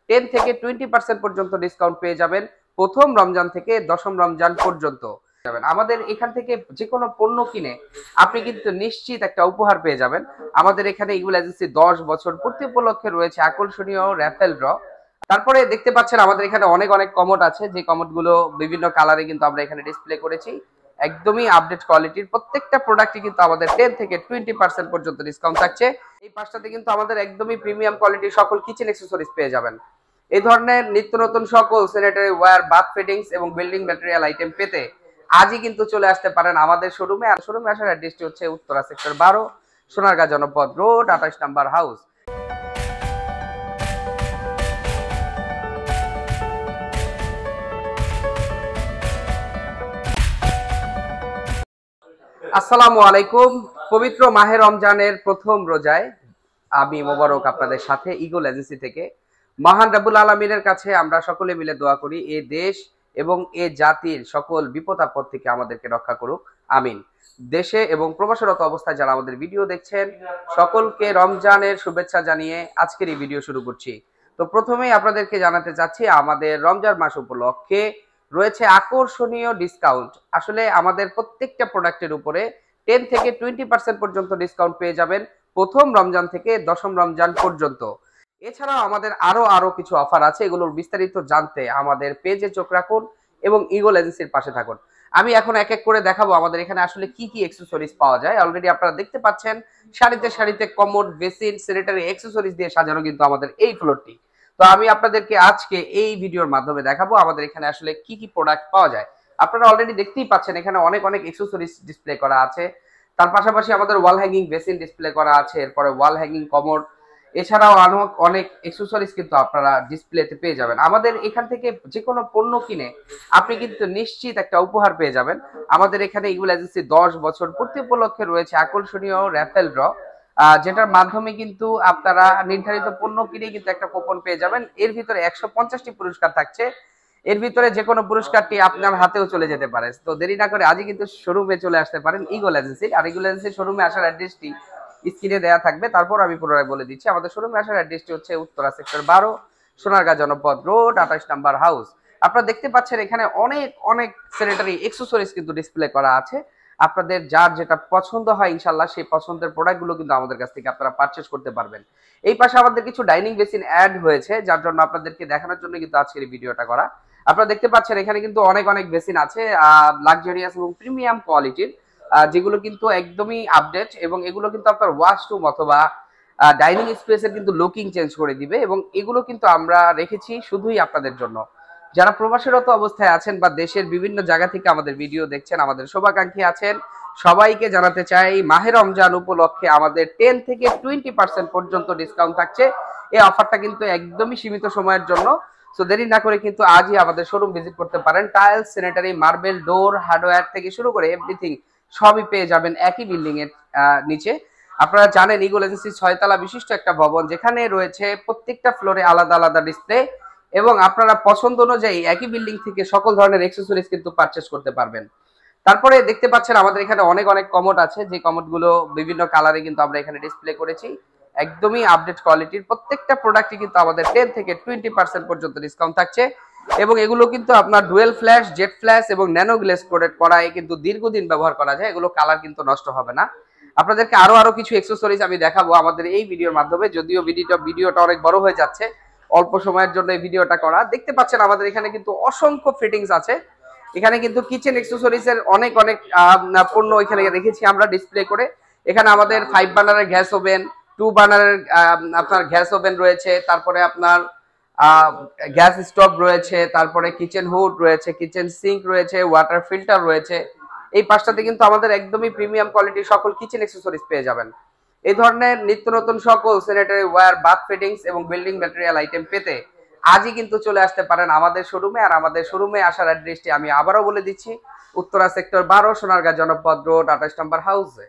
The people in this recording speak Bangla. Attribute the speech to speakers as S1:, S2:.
S1: থেকে 20% পর্যন্ত ডিসকাউন্ট পেয়ে যাবেন প্রথম রমজান থেকে দশম রমজান পর্যন্ত। আমাদের এখান থেকে যে কোনো পণ্য কিনে আপনি কিন্তু নিশ্চিত একটা উপহার পেয়ে যাবেন। আমাদের এখানে ইগল এজেন্সি 10 বছর পূর্তি উপলক্ষে রয়েছে আকর্ষণীয় র্যাফেল ড্র। তারপরে দেখতে পাচ্ছেন আমাদের এখানে অনেক অনেক কমোড আছে, যে কমোড গুলো বিভিন্ন কালারে কিন্তু আমরা এখানে ডিসপ্লে করেছি। একদমই আপডেট কোয়ালিটির প্রত্যেকটা প্রোডাক্টই কিন্তু আমাদের 10 থেকে 20% পর্যন্ত ডিসকাউন্ট থাকছে। এই পাশটাতে কিন্তু আমাদের একদমই প্রিমিয়াম কোয়ালিটির সকল কিচেন অ্যাক্সেসরিজ পেয়ে যাবেন। এই ধরনের নিত্য নতুন সকল স্যানিটারি ওয়্যার, বাথ ফিটিংস এবং বিল্ডিং ম্যাটেরিয়াল আইটেম পেতে আজই কিন্তু চলে আসতে পারেন আমাদের শোরুমে। আর শোরুমে আসার অ্যাড্রেসটি হচ্ছে উত্তরা সেক্টর 12, সোনারগাঁ জনপদ রোড, 28 নম্বর হাউস। আসসালামু আলাইকুম। পবিত্র মাহে রমজানের প্রথম রোজায় আমি মোবারক আপনাদের সাথে ইগল এজেন্সি থেকে। মহান রাব্বুল আলামিনের কাছে আমরা সকলে মিলে দোয়া করি এ দেশ এবং এ জাতির সকল বিপদ আপদ থেকে আমাদেরকে রক্ষা করুক, আমিন। দেশে এবং প্রবাসরত অবস্থায় যারা আমাদের ভিডিও দেখছেন সকলকে রমজানের শুভেচ্ছা জানিয়ে আজকের এই ভিডিও শুরু করছি। তো প্রথমেই আপনাদেরকে জানাতে চাচ্ছি আমাদের রমজান মাস উপলক্ষে রয়েছে আকর্ষণীয় ডিসকাউন্ট। আসলে আমাদের প্রত্যেকটা প্রোডাক্টের উপরে 10 থেকে 20% পর্যন্ত ডিসকাউন্ট পেয়ে যাবেন প্রথম রমজান থেকে দশম রমজান পর্যন্ত। এছাড়াও আমাদের আরো কিছু অফার আছে, এগুলোর বিস্তারিত জানতে আমাদের পেজে চোখ রাখুন এবং ইগল এজেন্সির পাশে থাকুন। আমি এখন এক এক করে দেখাবো আমাদের এখানে আসলে কি কি অ্যাক্সেসরিজ পাওয়া যায়। অলরেডি আপনারা দেখতে পাচ্ছেন সারিতে সারিতে কমোড, বেসিন, স্যানিটারি অ্যাক্সেসরিজ দিয়ে সাজানো কিন্তু আমাদের এই ফ্লোরটি। তো আমি আপনাদেরকে আজকে এই ভিডিওর মাধ্যমে দেখাবো আমাদের এখানে আসলে কি কি প্রোডাক্ট পাওয়া যায়। আপনারা অলরেডি দেখতেই পাচ্ছেন এখানে অনেক অনেক অ্যাক্সেসরিজ ডিসপ্লে করা আছে। তার পাশাপাশি আমাদের ওয়াল হ্যাঙ্গিং বেসিন ডিসপ্লে করা আছে, এরপরে ওয়াল হ্যাঙ্গিং কমোড, এছাড়াও অনেক অ্যাক্সেসরিজ কিন্তু আপনারা ডিসপ্লেতে পেয়ে যাবেন। আমাদের এখান থেকে যে কোনো পণ্য কিনে আপনি কিন্তু নিশ্চিত একটা উপহার পেয়ে যাবেন। আমাদের এখানে ইগল এজেন্সি 10 বছর পূর্তি উপলক্ষে রয়েছে আকর্ষণীয় র্যাফেল ড্র, যেটার মাধ্যমে কিন্তু আপনারা নির্ধারিত পণ্য কিনে কিন্তু একটা কুপন পেয়ে যাবেন। এর ভিতরে 150টি পুরস্কার থাকছে, এর ভিতরে যে কোনো পুরস্কারটি আপনার হাতেও চলে যেতে পারে। তো দেরি না করে আজই কিন্তু শোরুমে চলে আসতে পারেন ইগল এজেন্সি। আর ইগল এজেন্সির শোরুমে আসার অ্যাড্রেসটি স্ক্রিনে দেওয়া থাকবে, তারপর আমি পুনরায় বলে দিচ্ছি। আমাদের শোরুমে আসার অ্যাড্রেসটি হচ্ছে উত্তরা সেক্টর 12, সোনারগাঁ জনপদ রোড, 28 নম্বর হাউস। আপনারা দেখতে পাচ্ছেন এখানে অনেক অনেক স্যানিটারি অ্যাক্সেসরিজ কিন্তু ডিসপ্লে করা আছে। আপনাদের যার যেটা পছন্দ হয় ইনশাআল্লাহ সেই পছন্দের প্রোডাক্টগুলো কিন্তু আমাদের কাছ থেকে আপনারা পারচেজ করতে পারবেন। এই পাশে আমাদের কিছু ডাইনিং বেসিন অ্যাড হয়েছে, যার জন্য আপনাদেরকে দেখানোর জন্য কিন্তু আজকের এই ভিডিওটা করা। আপনারা দেখতে পাচ্ছেন এখানে কিন্তু অনেক অনেক বেসিন আছে লাক্সারিয়াস এবং প্রিমিয়াম কোয়ালিটির, যেগুলো কিন্তু একদমই আপডেট এবং এগুলো কিন্তু আপনার ওয়াশরুম অথবা ডাইনিং স্পেসের কিন্তু লুকিং চেঞ্জ করে দিবে। এবং এগুলো কিন্তু আমরা রেখেছি শুধুই আপনাদের জন্য। যারা প্রবাসীরত অবস্থায় আছেন বা দেশের বিভিন্ন জায়গা থেকে আমাদের ভিডিও দেখছেন, আমাদের শুভাকাঙ্ক্ষী আছেন, সবাইকে জানাতে চাই মাহে রমজান উপলক্ষে আমাদের 10 থেকে 20% পর্যন্ত ডিসকাউন্ট থাকছে। এই অফারটা কিন্তু একদমই সীমিত সময়ের জন্য। সো দেরি না করে কিন্তু আজই আমাদের শোরুম ভিজিট করতে পারেন। টাইলস, স্যানিটারি, মার্বেল, ডোর, হার্ডওয়্যার থেকে শুরু করে এভরিথিং সবই পেয়ে যাবেন একই বিল্ডিং এর নিচে। আপনারা জানেন ইগল এজেন্সি 6 তলা বিশিষ্ট একটা ভবন, যেখানে রয়েছে প্রত্যেকটা ফ্লোরে আলাদা আলাদা ডিসপ্লে এবং আপনারা পছন্দ অনুযায়ী একই বিল্ডিং থেকে সকল ধরনের অ্যাক্সেসরিজ কিন্তু পারচেজ করতে পারবেন। তারপরে দেখতে পাচ্ছেন আমাদের এখানে অনেক অনেক কমোড আছে, যে কমোড গুলো বিভিন্ন কালারে কিন্তু আমরা এখানে ডিসপ্লে করেছি। একদমই আপডেট কোয়ালিটির প্রত্যেকটা প্রোডাক্টই কিন্তু আমাদের 10 থেকে 20% পর্যন্ত ডিসকাউন্ট থাকছে। এবং এগুলো কিন্তু আপনার ডুয়েল ফ্ল্যাশ, জেট ফ্ল্যাশ এবং ন্যানো গ্লেজ কোটেড করায় কিন্তু দীর্ঘদিন ব্যবহার করা যায়। এগুলো কালার কিন্তু নষ্ট হবে না। আপনাদেরকে আরো কিছু অ্যাক্সেসরিজ আমি দেখাবো আমাদের এই ভিডিওর মাধ্যমে, যদিও ভিডিওটা অনেক বড় হয়ে যাচ্ছে, অল্প সময়ের জন্য এই ভিডিওটা করা। দেখতে পাচ্ছেন আমাদের এখানে কিন্তু অসংখ্য ফিটিংস আছে। এখানে কিন্তু কিচেন অ্যাক্সেসরিজ এর অনেক পণ্য এখানে রেখেছি আমরা ডিসপ্লে করে। এখানে আমাদের 5 বার্নারের গ্যাস ওভেন, 2 বার্নারের আপনার গ্যাস ওভেন রয়েছে, তারপরে আপনার গ্যাস স্টোভ রয়েছে, তারপরে কিচেন হুড রয়েছে, কিচেন সিঙ্ক রয়েছে, ওয়াটার ফিল্টার রয়েছে। এই পাশটাতে কিন্তু আমাদের একদমই প্রিমিয়াম কোয়ালিটির সকল কিচেন অ্যাক্সেসরিজ পেয়ে যাবেন। এই ধরনের নিত্য নতুন সকল স্যানিটারি ওয়্যার, বাথ ফিটিংস এবং বিল্ডিং ম্যাটেরিয়াল আইটেম পেতে আজই কিন্তু চলে আসতে পারেন আমাদের শোরুমে। আর আমাদের শোরুমে আসার অ্যাড্রেসটি আমি আবারও বলে দিচ্ছি, উত্তরা সেক্টর 12, সোনারগাঁ জনপদ রোড, 28 নম্বর হাউসে।